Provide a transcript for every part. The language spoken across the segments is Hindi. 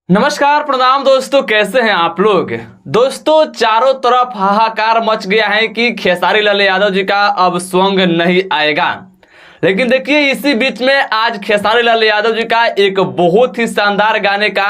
नमस्कार प्रणाम दोस्तों, कैसे हैं आप लोग। दोस्तों चारों तरफ हाहाकार मच गया है कि खेसारी लाल यादव जी का अब स्वंग नहीं आएगा। लेकिन देखिए इसी बीच में आज खेसारी लाल यादव जी का एक बहुत ही शानदार गाने का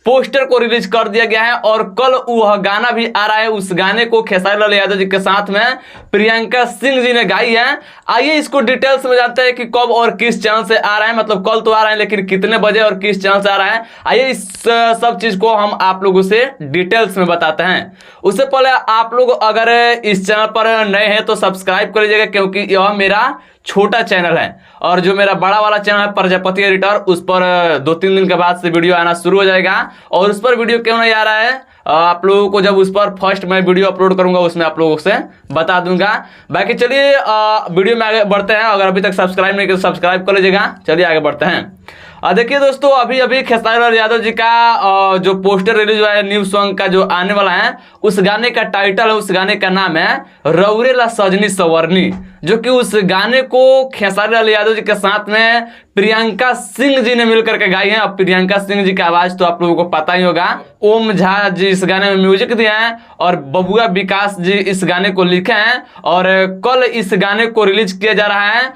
पोस्टर को रिलीज कर दिया गया है और कल वह गाना भी आ रहा है। उस गाने को खेसारी लाल यादव जी के साथ में प्रियंका सिंह जी ने गाई है। आइए इसको डिटेल्स में जानते हैं कि कब और किस चैनल से आ रहा है। मतलब कल तो आ रहा है लेकिन कितने बजे और किस चैनल से आ रहा है, आइए इस सब चीज को हम आप लोगों से डिटेल्स में बताते हैं। उससे पहले आप लोग अगर इस चैनल पर नए हैं तो सब्सक्राइब कर लीजिएगा, क्योंकि यह मेरा छोटा चैनल है और जो मेरा बड़ा वाला चैनल है प्रजापति एडिटर, उस पर 2-3 दिन के बाद से वीडियो आना शुरू हो जाएगा। और उस पर वीडियो क्यों नहीं आ रहा है, आप लोगों को जब उस पर फर्स्ट मैं वीडियो अपलोड करूंगा उसमें आप लोगों से बता दूंगा। बाकी चलिए वीडियो में आगे बढ़ते हैं। अगर अभी तक सब्सक्राइब नहीं किया तो सब्सक्राइब कर लीजिएगा। चलिए आगे बढ़ते हैं। देखिए दोस्तों अभी अभी खेसारी लाल यादव जी का जो पोस्टर रिलीज हुआ है न्यू सॉन्ग का जो आने वाला है, उस गाने का टाइटल है, उस गाने का नाम है रौरेला सजनी सवरनी, जो कि उस गाने को खेसारी लाल यादव जी के साथ में प्रियंका सिंह जी ने मिलकर के गाई है। अब प्रियंका सिंह जी की आवाज तो आप लोगों को पता ही होगा। ओम झा जी इस गाने में म्यूजिक दिया है और बबुआ विकास जी इस गाने को लिखे हैं। और कल इस गाने को रिलीज किया जा रहा है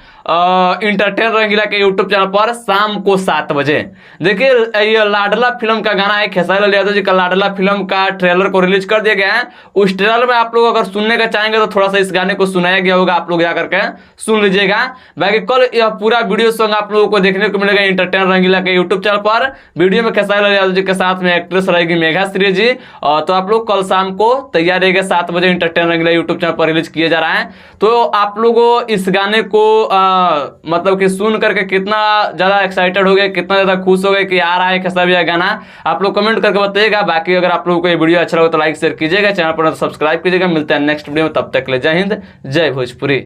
इंटरटेन रंगीला के यूट्यूब चैनल पर शाम को 7 बजे। देखिए ये लाडला फिल्म का गाना है, खेसारी लाल यादव जी का लाडला फिल्म का ट्रेलर को रिलीज कर दिया गया है। उस ट्रेलर में आप लोग अगर सुनने का चाहेंगे तो थोड़ा सा इस गाने को सुनाया गया होगा, आप लोग जाकर के सुन लीजिएगा। बाकी कल यह पूरा वीडियो सॉन्ग आप लोगों को देखने को मिलेगा इंटरटेन रंगीला के यूट्यूब चैनल पर। वीडियो में खेसारी लाल यादव जी के साथ में एक्ट्रेस रहेगी मेघाश्री जी। तो आप लोग कल शाम को तैयार रहेगा, 7 बजे इंटरटेन रंगीला यूट्यूब चैनल पर रिलीज किया जा रहा है। तो आप लोगों इस गाने को मतलब कि सुन करके कितना ज्यादा एक्साइटेड हो गए, कितना ज्यादा खुश हो गए कि आ रहा है खेसारी का गाना, आप लोग कमेंट करके बताइएगा। बाकी अगर आप लोगों को ये वीडियो अच्छा लगे तो लाइक शेयर कीजिएगा, चैनल पर सब्सक्राइब कीजिएगा। मिलते हैं नेक्स्ट वीडियो में, तब तक के लिए जय हिंद जय भोजपुरी।